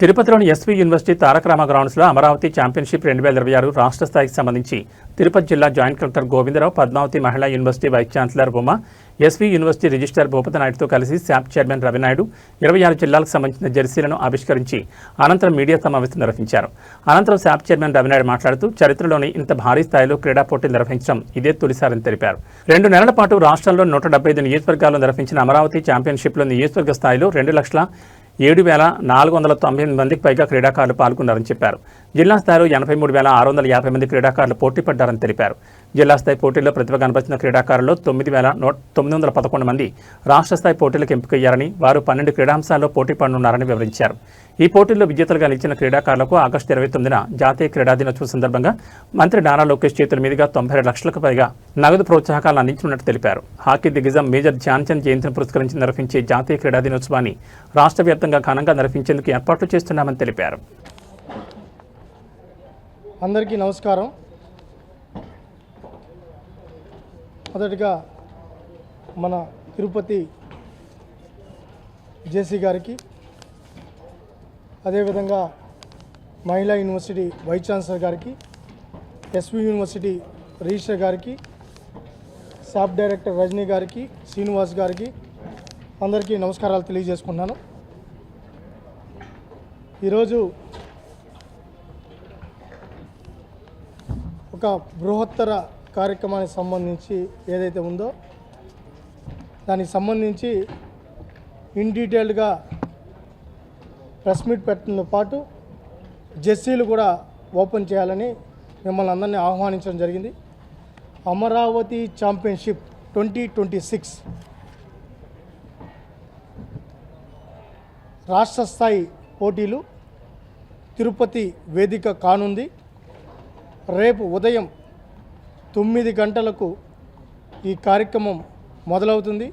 తిరుపతిలోని SV university Taraka Rama గ్రౌండ్స్లో Amaravati championship 2026 రాష్ట్ర స్థాయికి సంబంధించి తిరుపతి జిల్లా joint collector Govindarao, Padmavathi Mahila university vice chancellor Uma, SV university registrar Bhupathi నాయుడుతో కలిసి శాప్ చైర్మన్ రవినాయుడు 26 జిల్లాలకు సంబంధించిన జెర్సీలను ఆవిష్కరించి అనంతరం మీడియా సమావేశం నిర్వహించారు. అనంతరం శాప్ చైర్మన్ రవినాయుడు మాట్లాడుతూ చరిత్రలోని ఇంత భారీ స్థాయిలో క్రీడా పోటీలు నిర్వహించడం ఇదే తొలిసారని తెలిపారు. 2 నెలల పాటు రాష్ట్రంలో 175 నియోజకవర్గాల్లో నిర్వహించిన అమరావతి ఛాంపియన్షిప్లో నియోజకవర్గ స్థాయిలో 2,07,498 మందికి పైగా క్రీడాకారులు పాల్గొన్నారని చెప్పారు. జిల్లా స్థాయిలో 83,650 మంది క్రీడాకారులు పోటీ పడ్డారని తెలిపారు. జిల్లా స్థాయి పోటీల్లో ప్రతిభ కనబరిచిన క్రీడాకారుల్లో 9,911 మంది రాష్ట్ర స్థాయి పోటీలకు ఎంపికయ్యారని, వారు 12 క్రీడాంశాల్లో పోటీ పడనున్నారని వివరించారు. ఈ పోటీల్లో విజేతలుగా నిలిచిన క్రీడాకారులకు ఆగస్టు 29న జాతీయ క్రీడా దినోత్సవం సందర్భంగా మంత్రి నారా లోకేష్ చేతుల మీదుగా 92 లక్షలకు పైగా నగదు ప్రోత్సాహకాలను అందించనున్నట్టు తెలిపారు. హాకీ దిగ్గజం మేజర్ ధ్యాన్చంద్ జయంతిని పురస్కరించి నిర్వహించే జాతీయ క్రీడా దినోత్సవాన్ని రాష్ట్ర వ్యాప్తంగా ఘనంగా నిర్వహించేందుకు ఏర్పాట్లు చేస్తున్నామని తెలిపారు. అందరికీ నమస్కారం. మొదటిగా మన తిరుపతి జేసీ గారికి, అదేవిధంగా మహిళా యూనివర్సిటీ వైస్ ఛాన్సలర్ గారికి, ఎస్వి యూనివర్సిటీ రిజిస్ట్రార్ గారికి, శాప్ డైరెక్టర్ రజనీ గారికి, శ్రీనివాస్ గారికి అందరికీ నమస్కారాలు తెలియజేసుకున్నాను. ఈరోజు ఒక బృహత్తర కార్యక్రమానికి సంబంధించి ఏదైతే ఉందో దానికి సంబంధించి ఇన్ డీటెయిల్డ్గా ప్రెస్ మీట్ పెట్టడంతో పాటు జెర్సీలు కూడా ఓపెన్ చేయాలని మిమ్మల్ని అందరినీ ఆహ్వానించడం జరిగింది. అమరావతి ఛాంపియన్షిప్ 2026 రాష్ట్ర స్థాయి పోటీలు తిరుపతి వేదిక కానుంది. రేపు ఉదయం 9 గంటలకు ఈ కార్యక్రమం మొదలవుతుంది.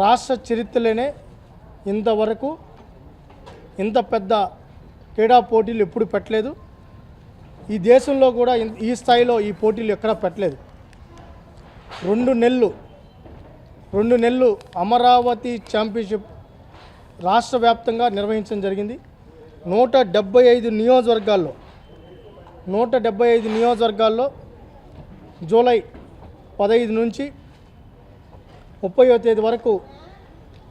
రాష్ట్ర చరిత్రలోనే ఇంతవరకు ఇంత పెద్ద క్రీడా పోటీలు ఎప్పుడు పెట్టలేదు. ఈ దేశంలో కూడా ఈ స్థాయిలో ఈ పోటీలు ఎక్కడా పెట్టలేదు. 2 నెలలు అమరావతి ఛాంపియన్షిప్ రాష్ట్ర వ్యాప్తంగా నిర్వహించడం జరిగింది. 175 నియోజకవర్గాల్లో జూలై 15 నుంచి 30వ తేదీ వరకు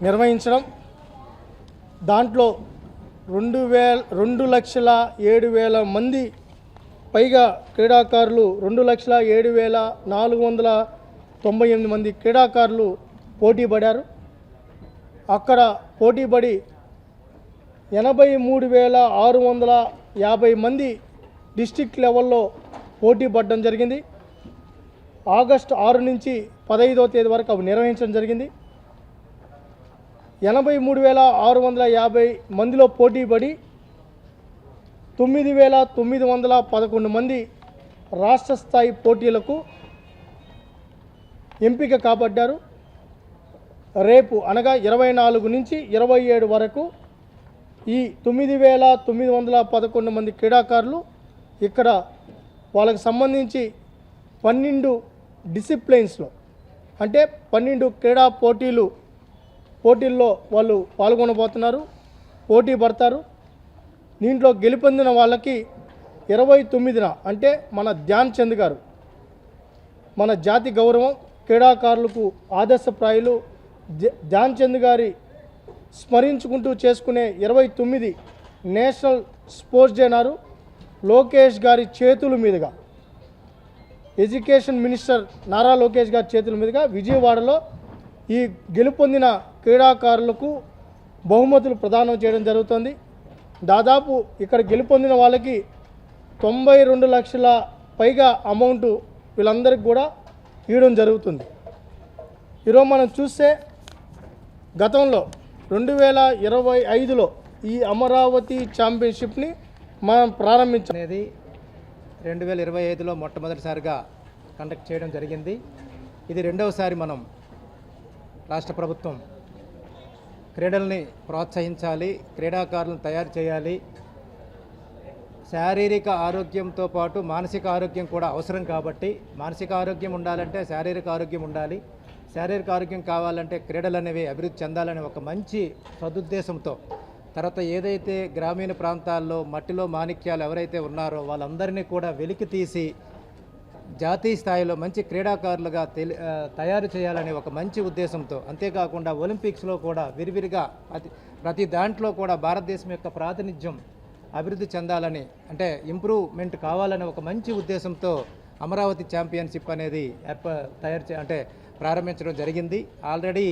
నిర్వహించడం. దాంట్లో 2,07,000 మంది పైగా క్రీడాకారులు, 2,07,498 మంది క్రీడాకారులు పోటీ పడారు. అక్కడ పోటీపడి 83,650 మంది డిస్ట్రిక్ట్ లెవెల్లో పోటీ పడడం జరిగింది. ఆగస్టు 6 నుంచి 15వ తేదీ వరకు అవి నిర్వహించడం జరిగింది. 83,650 మందిలో పోటీ పడి 9,911 మంది రాష్ట్ర స్థాయి పోటీలకు ఎంపిక కాబడ్డారు. రేపు అనగా 24 నుంచి 27 వరకు ఈ 9,911 మంది క్రీడాకారులు ఇక్కడ వాళ్ళకి సంబంధించి 12 డిసిప్లైన్స్లో, అంటే 12 క్రీడా పోటీల్లో వాళ్ళు పాల్గొనబోతున్నారు, పోటీ పడతారు. దీంట్లో గెలుపొందిన వాళ్ళకి 29న అంటే మన ధ్యాన్చంద్ గారు, మన జాతి గౌరవం, క్రీడాకారులకు ఆదర్శప్రాయులు ధ్యాన్చంద్ గారి స్మరించుకుంటూ చేసుకునే 29 నేషనల్ స్పోర్ట్స్ డే నాడు లోకేష్ గారి చేతుల మీదుగా, ఎడ్యుకేషన్ మినిస్టర్ నారా లోకేష్ గారి చేతుల మీదుగా విజయవాడలో ఈ గెలుపొందిన క్రీడాకారులకు బహుమతులు ప్రదానం చేయడం జరుగుతుంది. దాదాపు ఇక్కడ గెలుపొందిన వాళ్ళకి 92 లక్షల పైగా అమౌంట్ వీళ్ళందరికీ కూడా ఇవ్వడం జరుగుతుంది. ఈరోజు మనం చూస్తే గతంలో 2025లో ఈ అమరావతి ఛాంపియన్షిప్ని మనం ప్రారంభించనేది 2025లో మొట్టమొదటిసారిగా కండక్ట్ చేయడం జరిగింది. ఇది రెండవసారి మనం రాష్ట్ర ప్రభుత్వం క్రీడల్ని ప్రోత్సహించాలి, క్రీడాకారులను తయారు చేయాలి, శారీరక ఆరోగ్యంతో పాటు మానసిక ఆరోగ్యం కూడా అవసరం కాబట్టి మానసిక ఆరోగ్యం ఉండాలంటే శారీరక ఆరోగ్యం ఉండాలి, శారీరక ఆరోగ్యం కావాలంటే క్రీడలు అనేవి అభివృద్ధి చెందాలనే ఒక మంచి సదుద్దేశంతో తర్వాత ఏదైతే గ్రామీణ ప్రాంతాల్లో మట్టిలో మాణిక్యాలు ఎవరైతే ఉన్నారో వాళ్ళందరినీ కూడా వెలికి తీసి జాతీయ స్థాయిలో మంచి క్రీడాకారులుగా తయారు చేయాలనే ఒక మంచి ఉద్దేశంతో, అంతేకాకుండా ఒలింపిక్స్లో కూడా విరివిరిగా ప్రతి దాంట్లో కూడా భారతదేశం యొక్క ప్రాతినిధ్యం అభివృద్ధి చెందాలని, అంటే ఇంప్రూవ్మెంట్ కావాలనే ఒక మంచి ఉద్దేశంతో అమరావతి ఛాంపియన్షిప్ అనేది ప్రారంభించడం జరిగింది. ఆల్రెడీ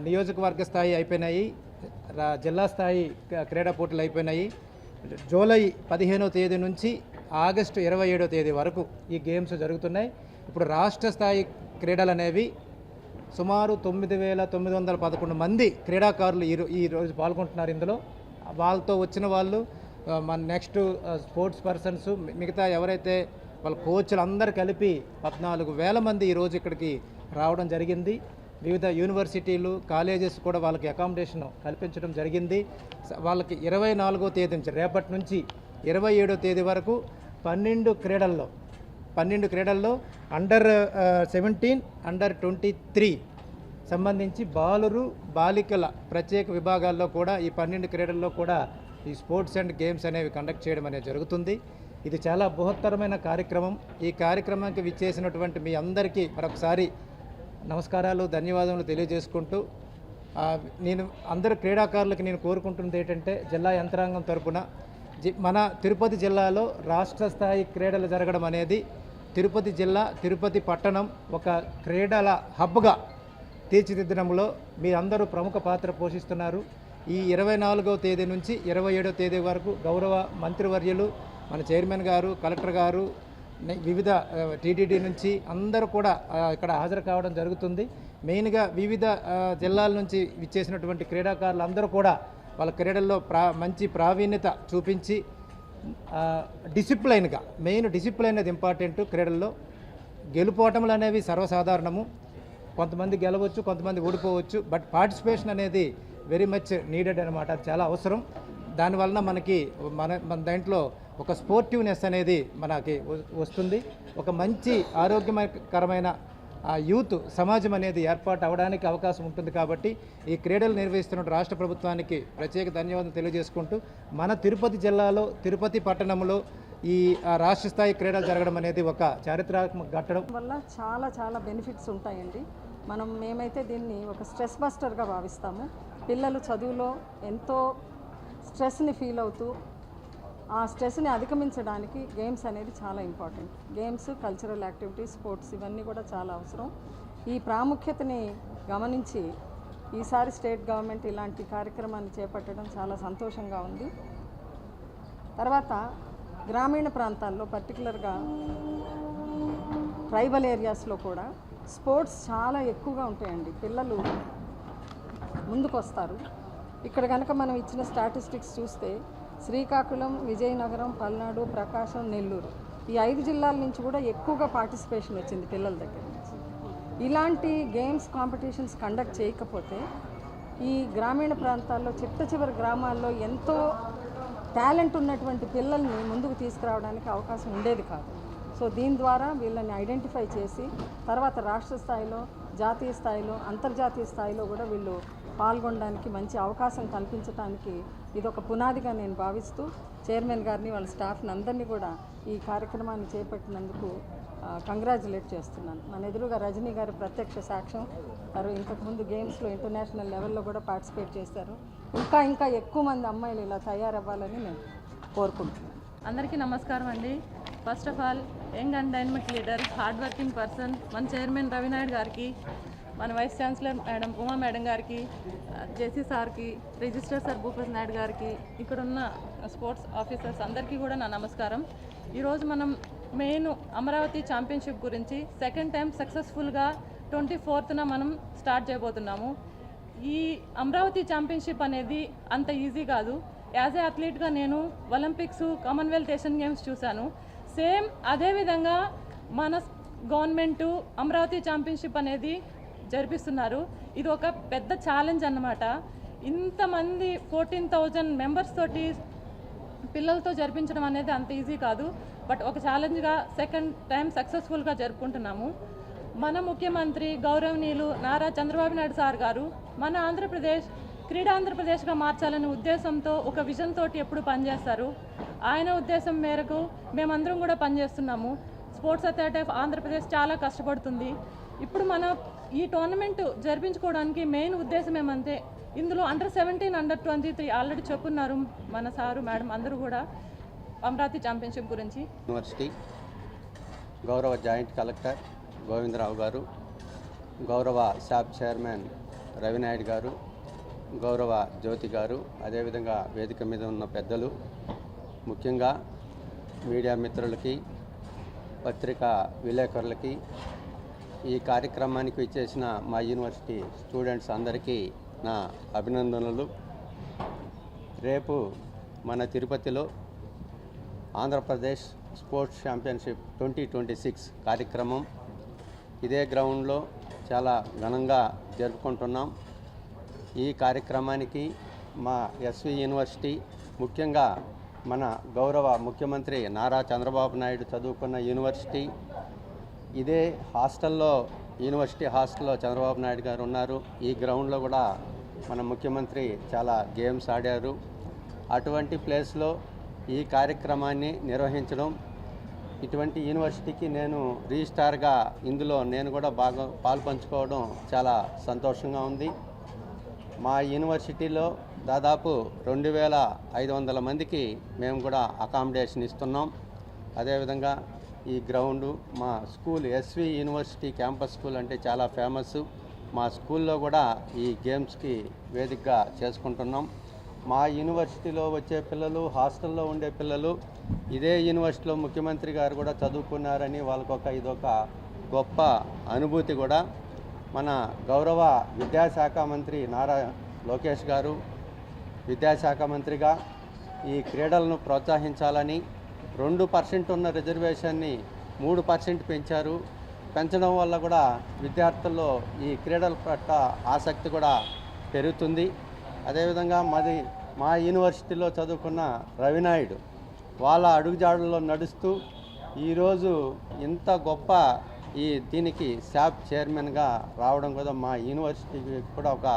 నియోజకవర్గ స్థాయి అయిపోయినాయి, జిల్లా స్థాయి క్రీడా పోటీలు అయిపోయినాయి. జూలై 15వ తేదీ నుంచి ఆగస్టు 27వ తేదీ వరకు ఈ గేమ్స్ జరుగుతున్నాయి. ఇప్పుడు రాష్ట్ర స్థాయి క్రీడలు అనేవి సుమారు 9,911 మంది క్రీడాకారులు ఈరోజు పాల్గొంటున్నారు. ఇందులో వాళ్ళతో వచ్చిన వాళ్ళు మన నెక్స్ట్ స్పోర్ట్స్ పర్సన్స్, మిగతా ఎవరైతే వాళ్ళ కోచ్లు అందరు కలిపి 14,000 మంది ఈరోజు ఇక్కడికి రావడం జరిగింది. వివిధ యూనివర్సిటీలు, కాలేజెస్ కూడా వాళ్ళకి అకామిడేషన్ కల్పించడం జరిగింది. వాళ్ళకి 24వ తేదీ నుంచి, రేపటి నుంచి 27వ తేదీ వరకు 12 క్రీడల్లో అండర్ 17, అండర్ 23 సంబంధించి బాలికల ప్రత్యేక విభాగాల్లో కూడా ఈ 12 క్రీడల్లో కూడా ఈ స్పోర్ట్స్ అండ్ గేమ్స్ అనేవి కండక్ట్ చేయడం అనేది జరుగుతుంది. ఇది చాలా బృహత్తరమైన కార్యక్రమం. ఈ కార్యక్రమానికి విచ్చేసినటువంటి మీ అందరికీ మరొకసారి నమస్కారాలు, ధన్యవాదాలు తెలియజేసుకుంటూ, నేను అందరు క్రీడాకారులకు నేను కోరుకుంటున్నది ఏంటంటే, జిల్లా యంత్రాంగం తరపున మన తిరుపతి జిల్లాలో రాష్ట్ర స్థాయి క్రీడలు జరగడం అనేది, తిరుపతి జిల్లా, తిరుపతి పట్టణం ఒక క్రీడల హబ్గా తీర్చిదిద్దడంలో మీ అందరూ ప్రముఖ పాత్ర పోషిస్తున్నారు. ఈ 24వ తేదీ నుంచి 27వ తేదీ వరకు గౌరవ మంత్రివర్యులు, మన చైర్మన్ గారు, కలెక్టర్ గారు, వివిధ టీటీడీ నుంచి అందరూ కూడా ఇక్కడ హాజరు కావడం జరుగుతుంది. మెయిన్గా వివిధ జిల్లాల నుంచి విచ్చేసినటువంటి క్రీడాకారులు అందరూ కూడా వాళ్ళ క్రీడల్లో మంచి ప్రావీణ్యత చూపించి డిసిప్లైన్గా, మెయిన్ డిసిప్లైన్ అది ఇంపార్టెంట్. క్రీడల్లో గెలుపోవటములు అనేవి సర్వసాధారణము. కొంతమంది గెలవచ్చు, కొంతమంది ఓడిపోవచ్చు, బట్ పార్టిసిపేషన్ అనేది వెరీ మచ్ నీడెడ్ అనమాట. అది చాలా అవసరం. దానివలన మనకి మన దాంట్లో ఒక స్పోర్టివ్నెస్ అనేది మనకి వస్తుంది. ఒక మంచి ఆరోగ్యకరమైన యూత్ సమాజం అనేది ఏర్పాటు అవడానికి అవకాశం ఉంటుంది. కాబట్టి ఈ క్రీడలు నిర్వహిస్తున్న రాష్ట్ర ప్రభుత్వానికి ప్రత్యేక ధన్యవాదాలు తెలియజేసుకుంటూ, మన తిరుపతి జిల్లాలో, తిరుపతి పట్టణంలో ఈ రాష్ట్ర స్థాయి క్రీడలు జరగడం అనేది ఒక చారిత్రాత్మక ఘట్టడం వల్ల చాలా బెనిఫిట్స్ ఉంటాయండి. మేమైతే దీన్ని ఒక స్ట్రెస్ బస్టర్గా భావిస్తాము. పిల్లలు చదువులో ఎంతో స్ట్రెస్ని ఫీల్ అవుతూ ఆ స్ట్రెస్ని అధిగమించడానికి గేమ్స్ అనేది చాలా important. Games, cultural activities, sports ఇవన్నీ కూడా చాలా అవసరం. ఈ ప్రాముఖ్యతని గమనించి ఈసారి స్టేట్ గవర్నమెంట్ ఇలాంటి కార్యక్రమాన్ని చేపట్టడం చాలా సంతోషంగా ఉంది. తర్వాత గ్రామీణ ప్రాంతాల్లో, పర్టికులర్గా ట్రైబల్ ఏరియాస్లో కూడా స్పోర్ట్స్ చాలా ఎక్కువగా ఉంటాయండి. పిల్లలు ముందుకు వస్తారు. ఇక్కడ కనుక మనం ఇచ్చిన స్టాటిస్టిక్స్ చూస్తే శ్రీకాకుళం, విజయనగరం, పల్నాడు, ప్రకాశం, నెల్లూరు ఈ 5 జిల్లాల నుంచి కూడా ఎక్కువగా పార్టిసిపేషన్ వచ్చింది పిల్లల దగ్గర నుంచి. ఇలాంటి గేమ్స్ కాంపిటీషన్స్ కండక్ట్ చేయకపోతే ఈ గ్రామీణ ప్రాంతాల్లో, చిట్ట గ్రామాల్లో ఎంతో టాలెంట్ ఉన్నటువంటి పిల్లల్ని ముందుకు తీసుకురావడానికి అవకాశం ఉండేది కాదు. సో దీని ద్వారా వీళ్ళని ఐడెంటిఫై చేసి తర్వాత రాష్ట్ర స్థాయిలో, జాతీయ స్థాయిలో, అంతర్జాతీయ స్థాయిలో కూడా వీళ్ళు పాల్గొనడానికి మంచి అవకాశం కల్పించడానికి ఇదొక పునాదిగా నేను భావిస్తూ, చైర్మన్ గారిని, వాళ్ళ స్టాఫ్ని అందరినీ కూడా ఈ కార్యక్రమాన్ని చేపట్టినందుకు కంగ్రాచులేట్ చేస్తున్నాను. మన ఎదురుగా రజనీ గారు ప్రత్యక్ష సాక్ష్యం. వారు ఇంతకుముందు గేమ్స్లో ఇంటర్నేషనల్ లెవెల్లో కూడా పార్టిసిపేట్ చేశారు. ఇంకా ఎక్కువ మంది అమ్మాయిలు ఇలా తయారవ్వాలని నేను కోరుకుంటున్నాను. అందరికీ నమస్కారం అండి. First of all, young and dynamic leader, hard working person మన చైర్మన్ రవినాయుడు గారికి, మన vice chancellor madam Uma madam గారికి, జేసీ సార్కి, రిజిస్టర్ సార్ భూపతి నాయుడు గారికి, ఇక్కడున్న స్పోర్ట్స్ ఆఫీసర్స్ అందరికీ కూడా నా నమస్కారం. ఈరోజు మనం మెయిన్ అమరావతి ఛాంపియన్షిప్ గురించి సెకండ్ టైం సక్సెస్ఫుల్గా 24న మనం స్టార్ట్ చేయబోతున్నాము. ఈ అమరావతి ఛాంపియన్షిప్ అనేది అంత ఈజీ కాదు. యాజ్ ఏ అథ్లీట్గా నేను ఒలింపిక్స్, కామన్వెల్త్, ఏషియన్ గేమ్స్ చూశాను. సేమ్ అదేవిధంగా మన గవర్నమెంటు అమరావతి ఛాంపియన్షిప్ అనేది జరిపిస్తున్నారు. ఇది ఒక పెద్ద ఛాలెంజ్ అన్నమాట. ఇంతమంది 14,000 మెంబర్స్ తోటి పిల్లలతో జరిపించడం అనేది అంత ఈజీ కాదు. బట్ ఒక ఛాలెంజ్గా సెకండ్ టైం సక్సెస్ఫుల్గా జరుపుకుంటున్నాము. మన ముఖ్యమంత్రి గౌరవనీయులు నారా చంద్రబాబు నాయుడు సార్ గారు మన ఆంధ్రప్రదేశ్ క్రీడా ఆంధ్రప్రదేశ్గా మార్చాలనే ఉద్దేశంతో ఒక విజన్ తోటి ఎప్పుడు పనిచేస్తారు. ఆయన ఉద్దేశం మేరకు మేమందరం కూడా పనిచేస్తున్నాము. స్పోర్ట్స్ అథారిటీ ఆఫ్ ఆంధ్రప్రదేశ్ చాలా కష్టపడుతుంది. ఇప్పుడు మన ఈ టోర్నమెంట్ జరిపించుకోవడానికి మెయిన్ ఉద్దేశం ఏమంటే ఇందులో అండర్-17, అండర్-23 ఆల్రెడీ చెప్పున్నారు మన సారు మేడం అందరూ కూడా అమరావతి ఛాంపియన్షిప్ గురించి. యూనివర్సిటీ గౌరవ జాయింట్ కలెక్టర్ గోవిందరావు గారు, గౌరవ శాప్ చైర్మన్ రవినాయుడు గారు, గౌరవ జ్యోతి గారు, అదేవిధంగా వేదిక మీద ఉన్న పెద్దలు, ముఖ్యంగా మీడియా మిత్రులకి, పత్రికా విలేకరులకి, ఈ కార్యక్రమానికి ఇచ్చేసిన మా యూనివర్సిటీ స్టూడెంట్స్ అందరికీ నా అభినందనలు. రేపు మన తిరుపతిలో ఆంధ్రప్రదేశ్ స్పోర్ట్స్ ఛాంపియన్షిప్ 2026 కార్యక్రమం ఇదే గ్రౌండ్లో చాలా ఘనంగా జరుపుకుంటున్నాం. ఈ కార్యక్రమానికి మా ఎస్వి యూనివర్సిటీ, ముఖ్యంగా మన గౌరవ ముఖ్యమంత్రి నారా చంద్రబాబు నాయుడు చదువుకున్న యూనివర్సిటీ, ఇదే హాస్టల్లో యూనివర్సిటీ హాస్టల్లో చంద్రబాబు నాయుడు గారు ఉన్నారు. ఈ గ్రౌండ్లో కూడా మన ముఖ్యమంత్రి చాలా గేమ్స్ ఆడారు. అటువంటి ప్లేస్లో ఈ కార్యక్రమాన్ని నిర్వహించడం, ఇటువంటి యూనివర్సిటీకి నేను రిజిస్ట్రార్గా ఇందులో నేను కూడా బాగా పాల్పంచుకోవడం చాలా సంతోషంగా ఉంది. మా యూనివర్సిటీలో దాదాపు 2500 మందికి మేము కూడా అకామిడేషన్ ఇస్తున్నాం. అదేవిధంగా ఈ గ్రౌండు మా school SV university campus school అంటే చాలా ఫేమస్. మా స్కూల్లో కూడా ఈ గేమ్స్కి వేదికగా చేసుకుంటున్నాం. మా యూనివర్సిటీలో వచ్చే పిల్లలు, హాస్టల్లో ఉండే పిల్లలు ఇదే యూనివర్సిటీలో ముఖ్యమంత్రి గారు కూడా చదువుకున్నారని ఇదొక గొప్ప అనుభూతి కూడా. మన గౌరవ విద్యాశాఖ మంత్రి నారా లోకేష్ గారు విద్యాశాఖ మంత్రిగా ఈ క్రీడలను ప్రోత్సహించాలని 2% ఉన్న రిజర్వేషన్ని 3% పెంచారు. పెంచడం వల్ల కూడా విద్యార్థుల్లో ఈ క్రీడల పట్ల ఆసక్తి కూడా పెరుగుతుంది. అదేవిధంగా మా యూనివర్సిటీలో చదువుకున్న రవినాయుడు వాళ్ళ అడుగుజాడల్లో నడుస్తూ ఈరోజు ఇంత గొప్ప దీనికి శాప్ చైర్మన్గా రావడం కూడా మా యూనివర్సిటీకి కూడా ఒక